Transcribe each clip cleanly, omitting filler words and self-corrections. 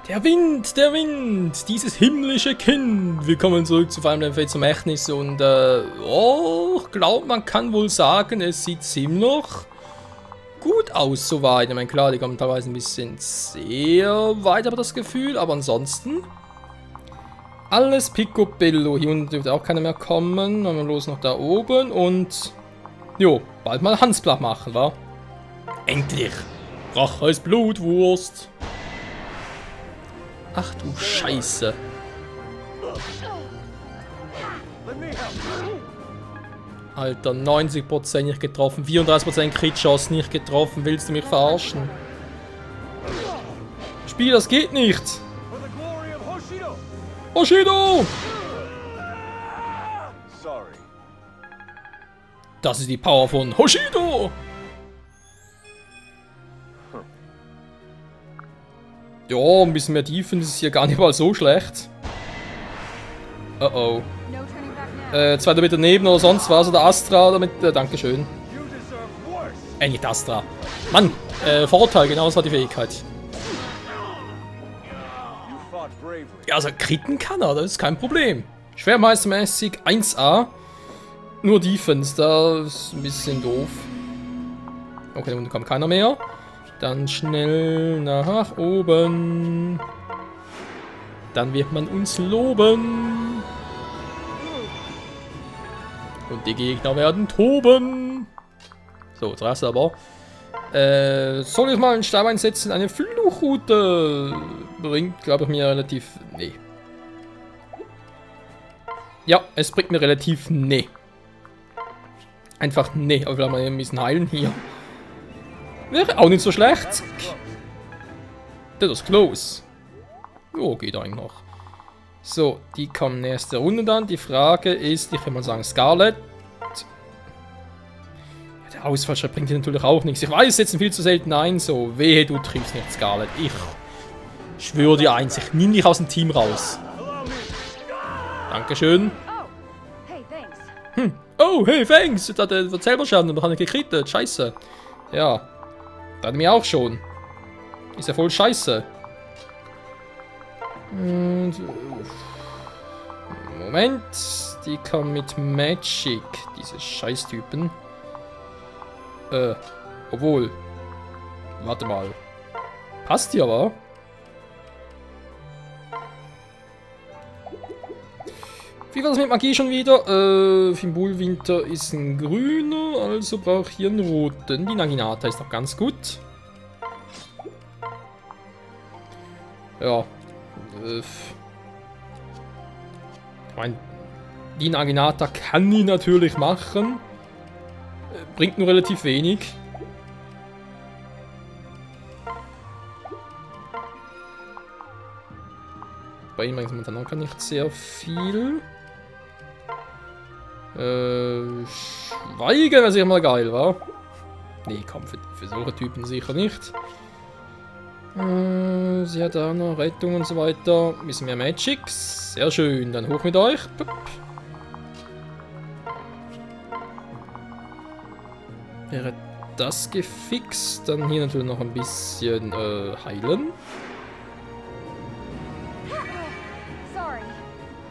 Der Wind, dieses himmlische Kind. Willkommen zurück zu Final Fantasy zum Echnis und ich glaube, man kann wohl sagen, es sieht ziemlich gut aus soweit. Ich meine, klar, die kommen teilweise ein bisschen sehr weit, aber das Gefühl, aber ansonsten alles picobello. Hier unten dürfte auch keiner mehr kommen. Dann haben wir los noch da oben und jo, bald mal Hansblach machen, wa? Endlich! Rache als Blutwurst! Ach du Scheiße. Alter, 90% nicht getroffen, 34% Crit-Chance nicht getroffen. Willst du mich verarschen? Spiel, das geht nicht! Hoshido! Das ist die Power von Hoshido! Ja, ein bisschen mehr Defense ist hier gar nicht mal so schlecht. Oh. Zweiter mit daneben oder sonst was. Oder Astra damit. Dankeschön. Nicht Astra. Mann, Vorteil, genau, das war die Fähigkeit. Ja, also kritten kann er, das ist kein Problem. Schwermeistermäßig 1A. Nur Defense, das ist ein bisschen doof. Okay, da unten kommt keiner mehr. Dann schnell nach oben. Dann wird man uns loben. Und die Gegner werden toben. So, zuerst aber. Soll ich mal einen Stab einsetzen? Eine Fluchroute bringt, glaube ich, mir relativ... Nee. Ja, es bringt mir relativ... Nee. Einfach nee. Aber vielleicht mal ein bisschen heilen hier. Wäre auch nicht so schlecht. Das ist close. Oh, geht eigentlich noch. So, die kommen nächste Runde dann. Die Frage ist, ich will mal sagen, Scarlet. Der Ausfallschritt bringt dir natürlich auch nichts. Ich weiß, setzen viel zu selten ein. So, wehe, du triffst nicht Scarlet. Ich schwöre dir eins, ich nehme dich aus dem Team raus. Dankeschön. Oh, hey, thanks. Der wird selber schaden, aber hat nicht gekriegt. Scheiße. Ja. Da hat mir auch schon. Ist ja voll scheiße. Und Moment. Die kommen mit Magic. Diese Scheißtypen. Obwohl. Warte mal. Passt die aber? Wie war das mit Magie schon wieder? Fimbulwinter ist ein grüner, also brauche ich hier einen roten. Die Naginata ist noch ganz gut. Ja. Ich meine, die Naginata kann die natürlich machen. Bringt nur relativ wenig. Bei ihm momentan auch nicht sehr viel. Schweigen wäre sicher mal geil, wa? Nee, komm, für solche Typen sicher nicht. Sie hat auch noch Rettung und so weiter. Ein bisschen mehr Magics. Sehr schön, dann hoch mit euch. Pup. Wäre das gefixt, dann hier natürlich noch ein bisschen heilen.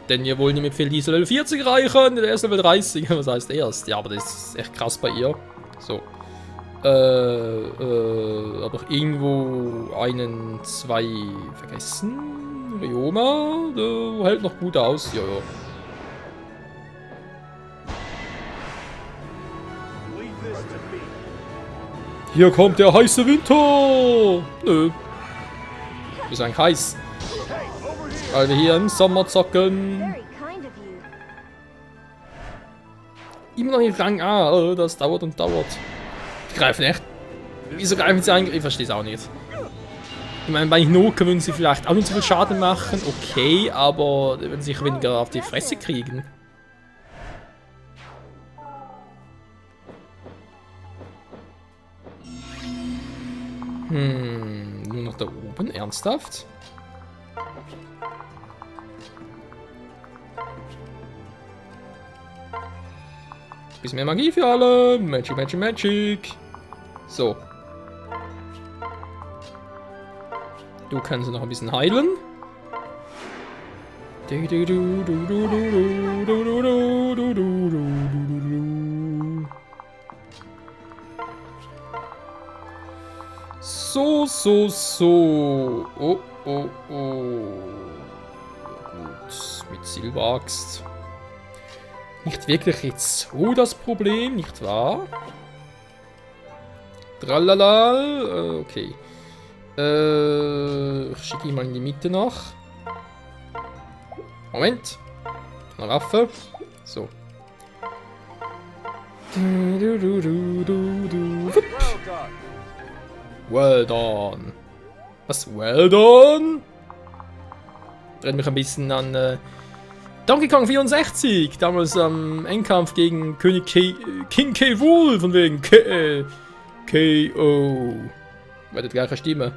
Denn wir wollen mit viel diese Level 40 reichen, der ist Level 30, was heißt erst? Ja, aber das ist echt krass bei ihr. So. Aber irgendwo einen, zwei vergessen. Ryoma, der hält noch gut aus, ja. Hier kommt der heiße Winter! Nö. Ist eigentlich heiß. Weil wir hier im Sommer zocken. Immer noch nicht Rang A, das dauert und dauert. Die greifen echt. Wieso greifen sie eigentlich? Ich verstehe es auch nicht. Ich meine, bei Hinoka würden sie vielleicht auch nicht so viel Schaden machen, okay, aber die würden sich weniger auf die Fresse kriegen. Nur noch da oben, ernsthaft? Bisschen mehr Magie für alle. Magic, Magic, Magic. So. Du kannst noch ein bisschen heilen. So. Oh. Gut, mit Silberaxt. Nicht wirklich jetzt so das Problem, nicht wahr? Tralala. Okay. Ich schicke ihn mal in die Mitte nach. Moment. Eine Waffe. So. Well done. Was? Well done? Erinnert mich ein bisschen an Donkey Kong 64. Damals am Endkampf gegen König King K. Rool. Von wegen K.O. War die gleiche Stimme.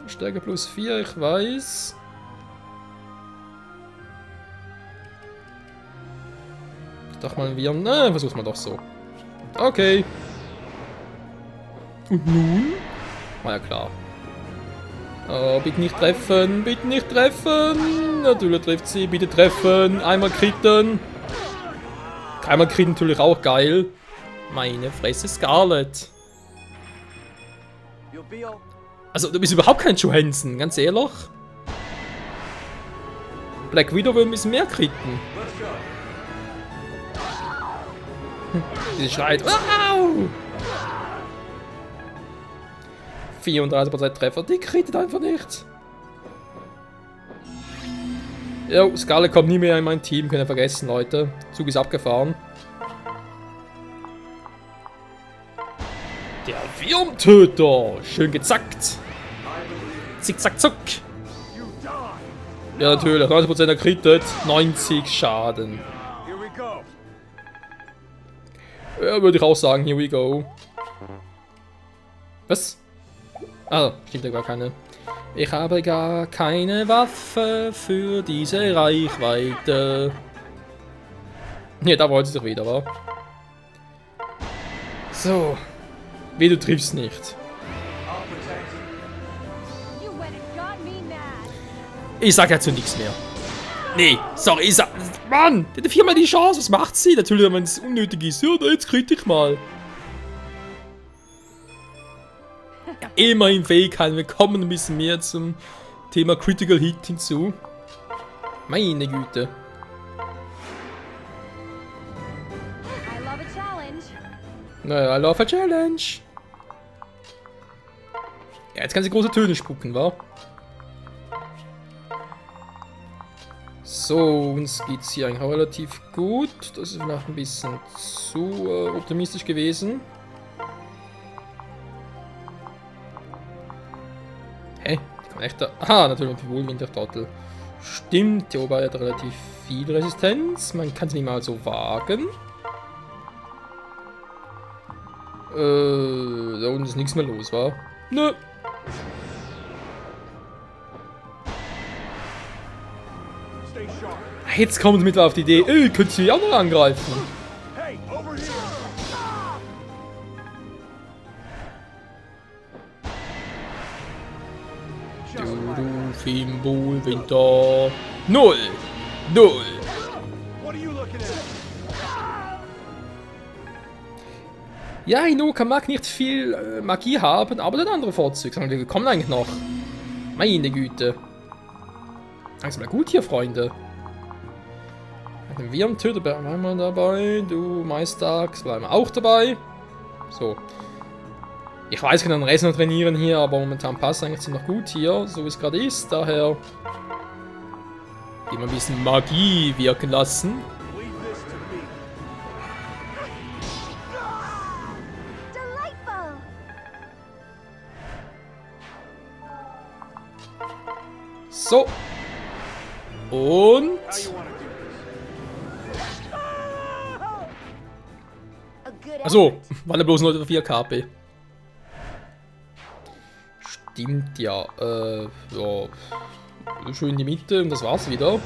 Stärke plus 4, ich weiß. Ich dachte mal, wir. Na, versuch's mal doch so. Okay. Und nun? War ja klar. Oh, bitte nicht treffen, bitte nicht treffen. Natürlich trifft sie, bitte treffen. Einmal kritten. Einmal kritten natürlich auch geil. Meine Fresse, Scarlet. Also, du bist überhaupt kein Johansson, ganz ehrlich. Black Widow will ein bisschen mehr kritten. Sie schreit. Wow! 34% Treffer, die krittet einfach nicht. Jo, Scarlet kommt nie mehr in mein Team, könnt ihr vergessen, Leute. Zug ist abgefahren. Der Wurmtöter! Schön gezackt! Zick, zack, zuck! Ja, natürlich, 90% erkrittet, 90 Schaden. Ja, würde ich auch sagen, here we go. Was? Ah, stimmt ja gar keine. Ich habe gar keine Waffe für diese Reichweite. Ne, da wollte sie doch wieder, wa? So. Wie, du triffst nicht. Ich sag dazu nichts mehr. Nee, sorry, ich sag. Mann! Die hat viermal die Chance, was macht sie? Natürlich, wenn es unnötig ist. Ja, jetzt krieg ich mal. Ja, immerhin Fähigkeiten. Wir kommen ein bisschen mehr zum Thema Critical Hit hinzu. Meine Güte. Naja, I love a challenge. Ja, jetzt kann sie große Töne spucken, wa? So, uns geht's hier eigentlich auch relativ gut. Das ist vielleicht ein bisschen zu optimistisch gewesen. Hä? Die kann echt da. Aha, natürlich ein Wohlwintertrottel. Stimmt, der Ober hat relativ viel Resistenz. Man kann es nicht mal so wagen. Da unten ist nichts mehr los, wa? Nö. Jetzt kommt mit auf die Idee, könnt ihr auch noch angreifen. Du Fimbul Winter 0. Ja, Hinoka mag nicht viel Magie haben, aber der andere Vorzug. Wir kommen eigentlich noch. Meine Güte. Langsam mal gut hier, Freunde. Wir am Töter bleiben wir dabei. Du Meistax bleiben wir auch dabei. So. Ich weiß, ich kann einen Reis trainieren hier, aber momentan passt eigentlich noch gut hier, so wie es gerade ist. Daher gehen wir ein bisschen Magie wirken lassen. So. Und... Achso, waren ja bloß nur 4 KP. Stimmt ja. Ja. Schön in die Mitte und das war's wieder.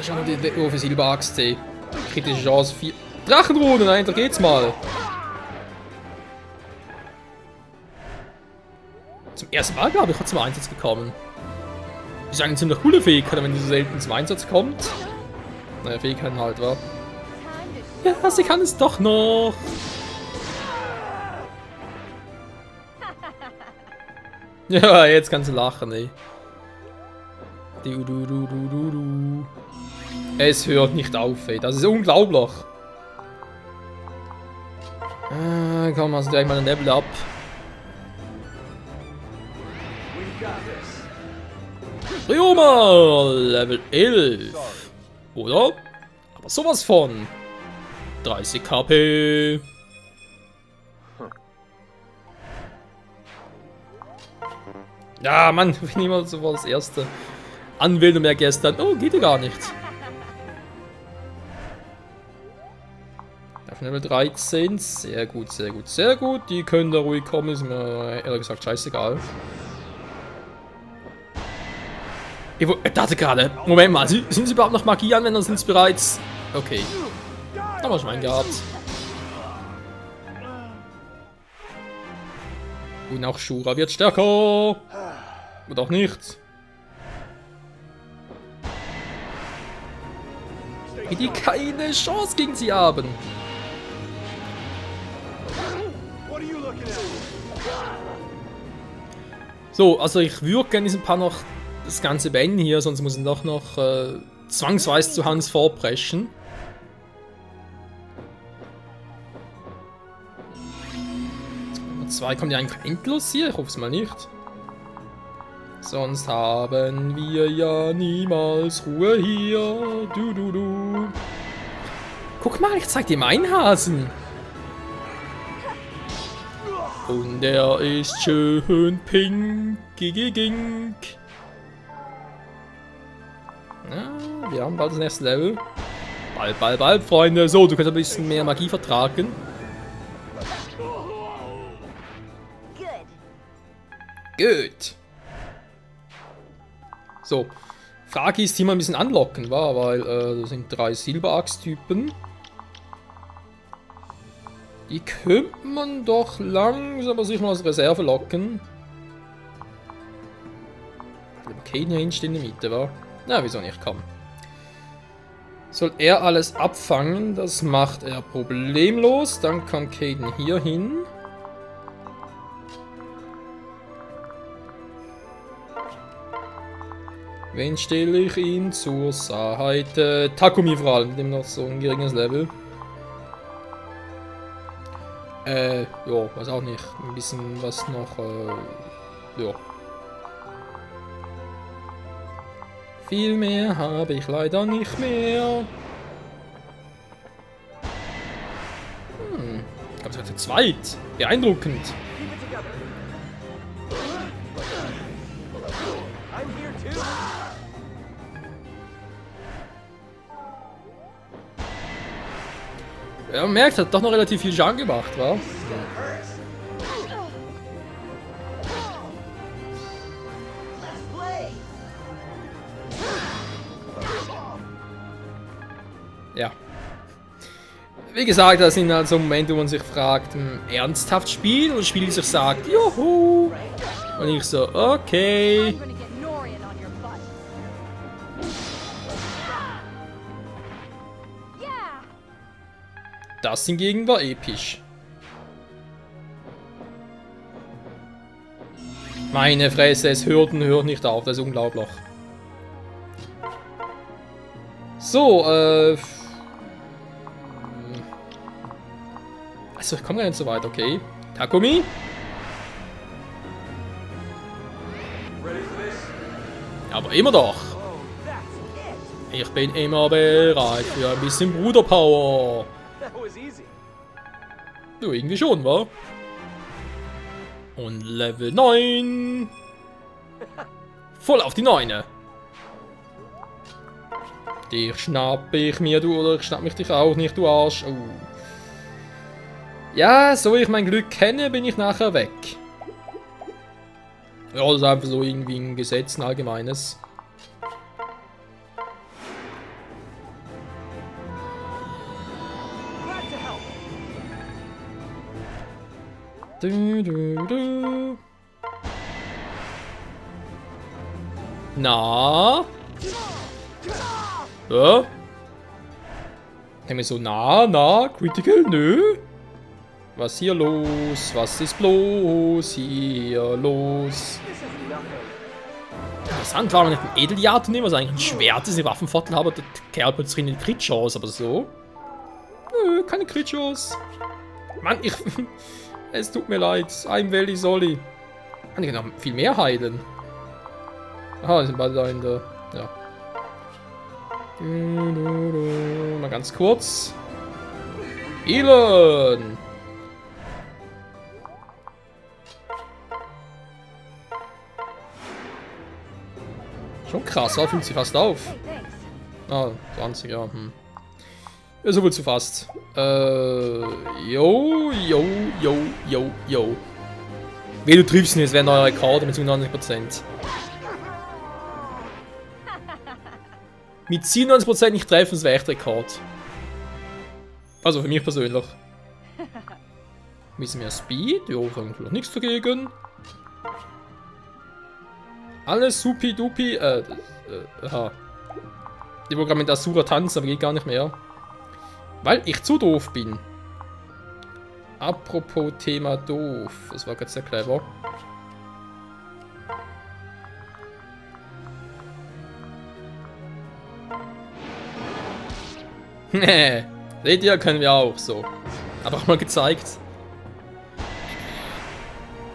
Schau mal die für Silberaxt. Kritische Chance 4. Drachenrune, nein, da geht's mal. Zum ersten Mal, glaube ich, hat zum Einsatz gekommen. Ist eine ziemlich coole Fähigkeit, wenn die so selten zum Einsatz kommt. Naja, Fähigkeiten halt, wa? Ja, sie kann es doch noch. Ja, jetzt kann sie lachen, ey. Es hört nicht auf, ey. Das ist unglaublich. Komm, also direkt mal ein Level up. Ryoma, Level 11. Oder? Aber sowas von. 30 KP. Ja, Mann, ich bin immer so das erste. Anwählen mehr gestern. Oh, geht ja gar nicht. Auf Level 13. Sehr gut, sehr gut, sehr gut. Die können da ruhig kommen. Ist mir ehrlich gesagt scheißegal. Ich dachte gerade. Moment mal, sind sie überhaupt noch Magie an, wenn dann sind sie bereits. Okay. Haben wir Schwein gehabt. Und auch Shura wird stärker. Oder auch nicht. Wie die keine Chance gegen sie haben. So, also ich würde gerne diesen Paar noch das Ganze beenden hier, sonst muss ich doch noch zwangsweise zu Hans vorpreschen. Nummer 2 kommt ja eigentlich endlos hier, ich hoffe es mal nicht. Sonst haben wir ja niemals Ruhe hier. Du. Guck mal, ich zeig dir meinen Hasen. Und er ist schön pink. Gigigink. Ja, wir haben bald das nächste Level. Bald, Freunde. So, du kannst ein bisschen mehr Magie vertragen. Gut. So. Frage ist, hier mal ein bisschen anlocken, war, weil das sind 3 Silberaxt-Typen. Die könnte man doch langsam aber sicher mal als Reserve locken. Kaden hier hinten in der Mitte, wa? Na, wieso nicht, komm. Soll er alles abfangen? Das macht er problemlos. Dann kann Kaden hier hin. Wen stelle ich ihn zur Seite? Takumi vor allem, mit dem noch so ein geringes Level. Ja, weiß auch nicht. Ein bisschen was noch, ja. Viel mehr habe ich leider nicht mehr. Ich glaube, es wird zu zweit. Beeindruckend. Ja, man merkt, hat doch noch relativ viel Schaden gemacht, wa? Ja. Wie gesagt, das sind halt so Momente, wo man sich fragt, ernsthaft spielen? Und das Spiel sich sagt, juhu! Und ich so, okay. Das hingegen war episch. Meine Fresse, es hört nicht auf, das ist unglaublich. So, also ich komme gar nicht so weit, okay. Takumi? Aber immer doch. Ich bin immer bereit für ein bisschen Bruderpower. Du, irgendwie schon, wa? Und Level 9. Voll auf die 9. Dich schnapp ich mir, du, oder ich schnapp mich dich auch nicht, du Arsch. Oh. Ja, so ich mein Glück kenne, bin ich nachher weg. Ja, das ist einfach so irgendwie ein Gesetz, ein allgemeines. Du, du, du. Na? Ja? Denke mir so, na, Critical, nö? Was hier los? Was ist bloß hier los? Interessant, war nicht ein Edeljagd nehmen, was eigentlich ein Schwert ist, eine Waffenvorteil habe, der Kerl plötzlich eine Crit-Chance, aber so. Nö, keine Crit-Chance. Mann, es tut mir leid, I'm very sorry. Kann ich noch viel mehr heilen? Aha, die sind beide da in der. Ja. Mal ganz kurz. Healen! Schon krass, da fühlt sich fast auf. Ah, 20, ja. Ja, so wohl zu fast. Jo. Wie du triffst nicht, es wäre ein neuer Rekord mit 97%. Mit 97% nicht treffen, das wäre echt Rekord. Also für mich persönlich. Bisschen mehr Speed, jo, vielleicht nichts dagegen. Alles supi dupi, aha. Ich wollte gerade mit Asura tanzen, aber geht gar nicht mehr. Weil ich zu doof bin. Apropos Thema doof. Das war gerade sehr clever. Nee, seht ihr, können wir auch so. Einfach mal gezeigt.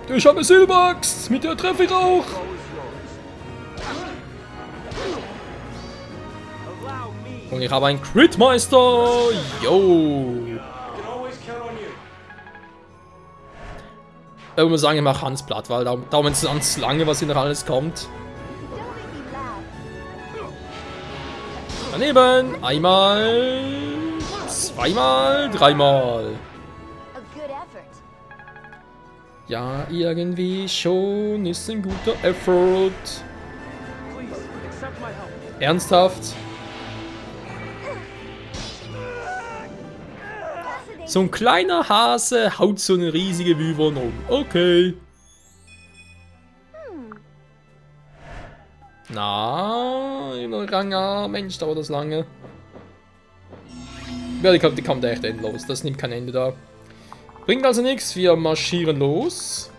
Ich habe eine Silberaxt, mit der treffe ich auch. Und ich habe einen Crit-Meister. Yo. Ich muss sagen, ich mache Hans platt, weil dauert es ganz lange, was hier noch alles kommt. Daneben. Einmal. Zweimal. Dreimal. Ja, irgendwie schon ist ein guter Effort. Ernsthaft? So ein kleiner Hase haut so eine riesige Wyvern um. Okay. Na, immer Ranga. Mensch, dauert das lange. Ja, die kommt echt endlos. Das nimmt kein Ende da. Bringt also nichts. Wir marschieren los.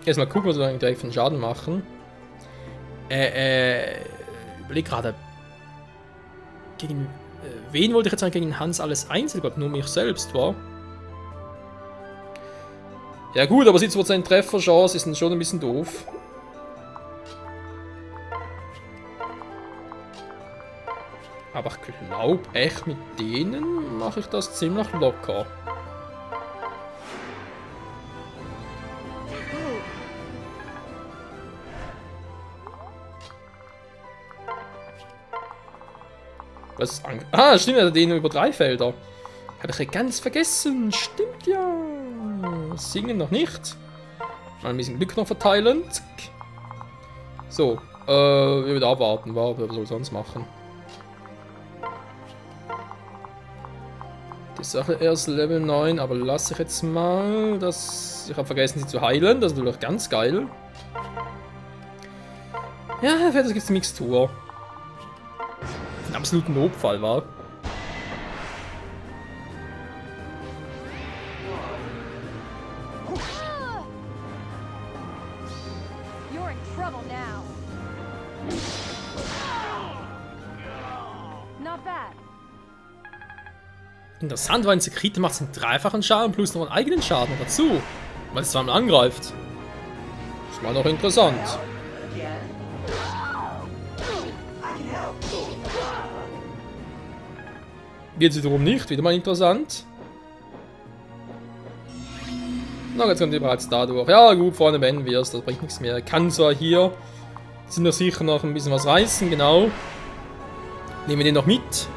Erstmal gucken, was wir eigentlich direkt für einen Schaden machen. Überleg gerade. Gegen wen wollte ich jetzt eigentlich gegen Hans alles einzeln? Ich glaube nur mich selbst, war. Ja gut, aber 70% Trefferchance ist dann schon ein bisschen doof. Aber ich glaube echt, mit denen mache ich das ziemlich locker. Was stimmt, er hat den über 3 Felder. Habe ich ja ganz vergessen. Stimmt ja. Singen noch nicht. Mal ein bisschen Glück noch verteilen. Zack. So, wir wieder abwarten. Was soll ich sonst machen? Die Sache erst Level 9, aber lasse ich jetzt mal. Ich habe vergessen, sie zu heilen. Das ist natürlich ganz geil. Ja, vielleicht gibt es eine Mixtur. Ein absoluter Notfall war. Interessant, weil ein Sekrete macht einen dreifachen Schaden plus noch einen eigenen Schaden dazu. Weil es zweimal angreift. Ist mal noch interessant. Geht sie darum nicht, wieder mal interessant. Na, jetzt kommt ihr bereits dadurch. Ja gut, vorne wenden wir es, das bringt nichts mehr. Kann zwar hier, sind wir sicher noch ein bisschen was reißen, genau. Nehmen wir den noch mit.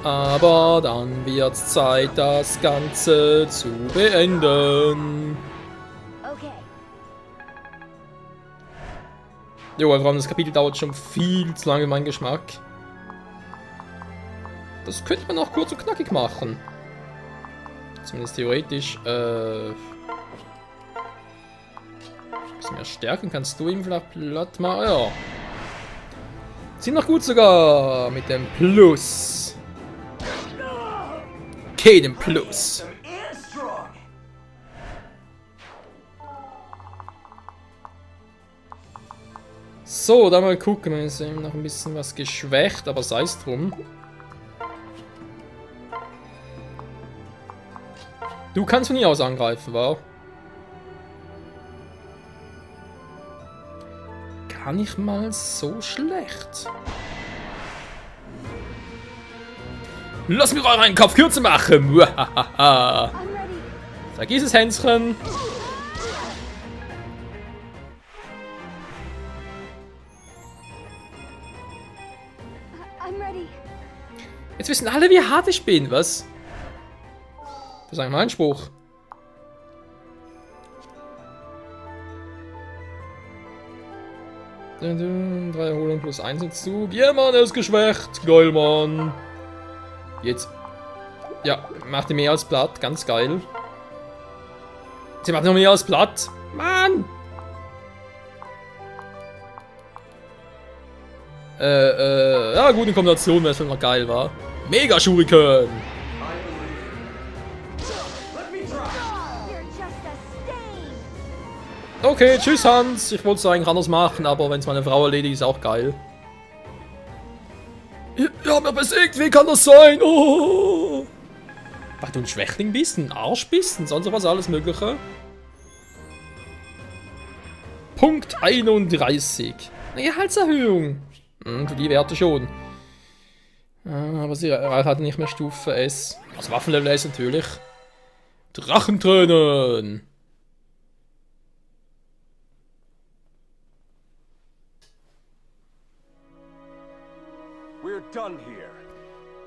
Aber dann wird es Zeit, das Ganze zu beenden. Jo, vor allem das Kapitel dauert schon viel zu lange, mein Geschmack. Das könnte man auch kurz und knackig machen. Zumindest theoretisch. Bisschen mehr stärken kannst du ihm vielleicht platt machen. Ja. Sieht noch gut sogar mit dem Plus. Okay, dem Plus. So, dann mal gucken. Wir sind noch ein bisschen was geschwächt, aber sei es drum. Du kannst von hier aus angreifen, wa? Gar nicht mal so schlecht. Lass mich euren Kopf kürzer machen. Vergiss es, Hänschen. Jetzt wissen alle, wie hart ich bin, was? Das ist eigentlich mein Spruch. Drei Erholung plus 1 hinzu. Ja, Mann, er ist geschwächt. Geil, Mann. Jetzt. Ja, macht ihr mehr als platt. Ganz geil. Sie macht noch mehr als platt. Mann! Ja, gute Kombination, weil es noch geil war. Mega Shuriken! Okay, tschüss Hans. Ich wollte es eigentlich anders machen, aber wenn es meine Frau erledigt, ist auch geil. Ja, mir besiegt, wie kann das sein? Oh! Weil du ein Schwächling bist, ein Arsch bist und sonst was alles mögliche. Punkt 31. Eine Gehaltserhöhung. Für die Werte schon. Aber sie hat nicht mehr Stufe S. Also Waffenlevel S natürlich. Drachentränen.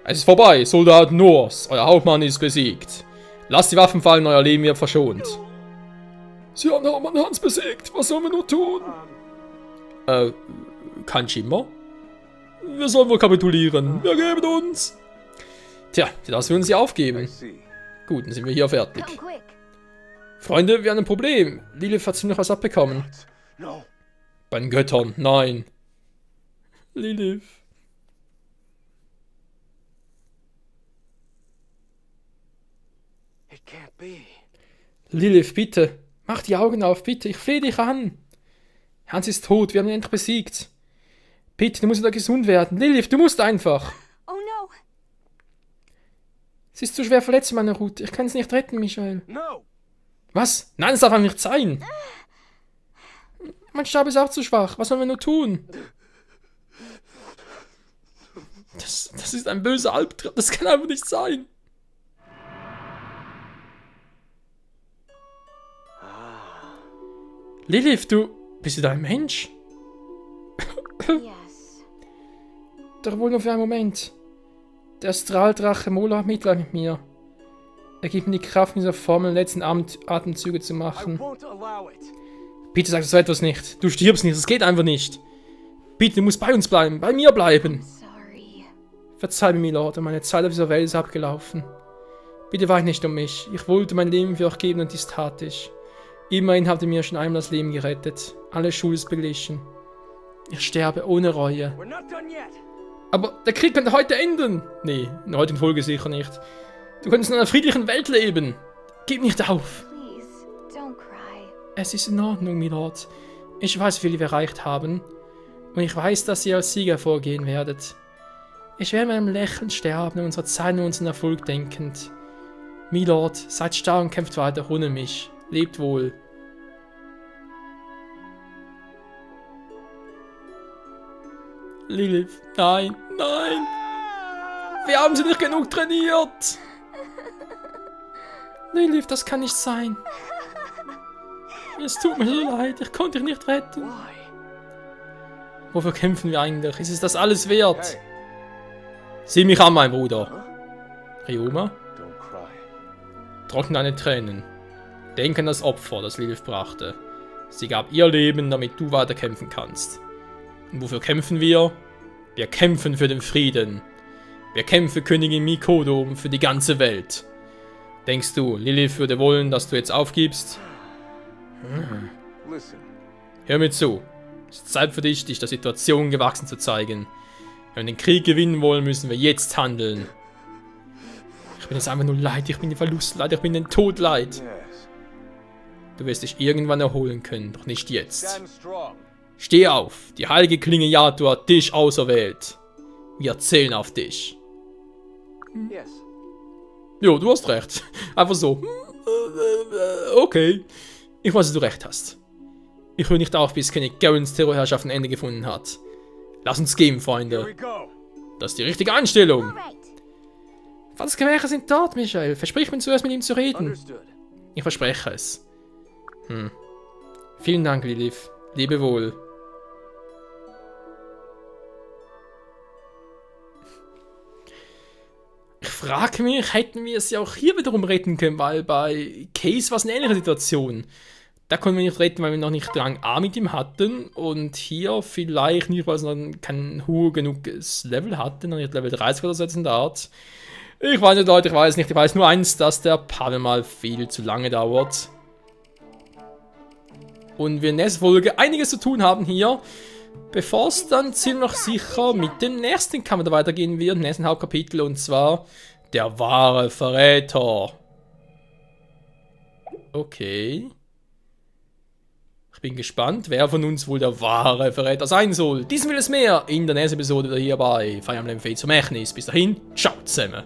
Es ist vorbei, Soldat Norse. Euer Hauptmann ist besiegt. Lasst die Waffen fallen, euer Leben wird verschont. Sie haben Hauptmann Hans besiegt. Was sollen wir nur tun? Kein Schimmer. Wir sollen wohl kapitulieren. Wir geben uns. Tja, das würden sie aufgeben. Gut, dann sind wir hier fertig. Freunde, wir haben ein Problem. Lilith hat ziemlich was abbekommen. Bei den Göttern, nein. Lilith. Lilith, bitte. Mach die Augen auf, bitte. Ich flehe dich an. Hans ist tot, wir haben ihn endlich besiegt. Bitte, du musst wieder gesund werden. Lilith, du musst einfach. Oh no. Sie ist zu schwer verletzt in meiner Route. Ich kann es nicht retten, Michael. No. Was? Nein, das darf einfach nicht sein. Mein Stab ist auch zu schwach. Was sollen wir nur tun? Das ist ein böser Albtraum. Das kann einfach nicht sein. Lilith, du... Bist du da ein Mensch? Yes. Doch wohl nur für einen Moment. Der Astraldrache Mola hat Mitleid mit mir. Er gibt mir die Kraft, in dieser Formel letzten Atemzüge zu machen. Bitte sag so etwas nicht. Du stirbst nicht, das geht einfach nicht. Bitte, du musst bei uns bleiben, bei mir bleiben. Sorry. Verzeih mir, Milord, meine Zeit auf dieser Welt ist abgelaufen. Bitte weine nicht um mich. Ich wollte mein Leben für euch geben und dies tat ich. Immerhin habt ihr mir schon einmal das Leben gerettet. Alle Schuld ist beglichen. Ich sterbe ohne Reue. Aber der Krieg könnte heute enden. Nee, in der heutigen Folge sicher nicht. Du könntest in einer friedlichen Welt leben. Gib nicht auf. Please, don't cry. Es ist in Ordnung, Milord. Ich weiß, wie viel wir erreicht haben. Und ich weiß, dass ihr als Sieger vorgehen werdet. Ich werde mit einem Lächeln sterben und unserer Zeit und unseren Erfolg denkend. Milord, seid stark und kämpft weiter ohne mich. Lebt wohl. Lilith, nein, nein. Wir haben sie nicht genug trainiert. Lilith, das kann nicht sein. Es tut mir so leid, ich konnte dich nicht retten. Wofür kämpfen wir eigentlich? Ist es das alles wert? Sieh mich an, mein Bruder. Ryoma? Trockne deine Tränen. Denk an das Opfer, das Lilith brachte. Sie gab ihr Leben, damit du weiter kämpfen kannst. Und wofür kämpfen wir? Wir kämpfen für den Frieden. Wir kämpfen für Königin Mikoto und für die ganze Welt. Denkst du, Lilith würde wollen, dass du jetzt aufgibst? Listen. Hör mir zu. Es ist Zeit für dich, dich der Situation gewachsen zu zeigen. Wenn wir den Krieg gewinnen wollen, müssen wir jetzt handeln. Ich bin jetzt einfach nur leid, ich bin den Verlust leid, ich bin den Tod leid. Yes. Du wirst dich irgendwann erholen können, doch nicht jetzt. Stand strong. Steh auf, die heilige Klinge Yato hat dich auserwählt. Wir zählen auf dich. Yes. Jo, du hast recht. Einfach so. Okay. Ich weiß, dass du recht hast. Ich höre nicht auf, bis König Garens Terrorherrschaft ein Ende gefunden hat. Lass uns gehen, Here Freunde. we go. Das ist die richtige Einstellung. Alright. Fassgemächer sind dort, Michael. Versprich mir zuerst, mit ihm zu reden. Understood. Ich verspreche es. Vielen Dank, Lilith. Lebe wohl. Ich frage mich, hätten wir es ja auch hier wiederum retten können, weil bei Case war es eine ähnliche Situation. Da konnten wir nicht retten, weil wir noch nicht Rang A mit ihm hatten. Und hier vielleicht nicht, weil es noch kein hohes genuges Level hatten, noch nicht Level 30 oder so jetzt in der Art. Ich weiß nicht, Leute, ich weiß nicht. Ich weiß nur eins, dass der Pavel mal viel zu lange dauert. Und wir in der nächsten Folge einiges zu tun haben hier. Bevor es dann ziemlich sicher mit dem nächsten Kampf weitergehen wird, im nächsten Hauptkapitel, und zwar der wahre Verräter. Okay. Ich bin gespannt, wer von uns wohl der wahre Verräter sein soll. Dies will es mehr in der nächsten Episode hier bei Fire Emblem Fates zum Echnis. Bis dahin, ciao zusammen.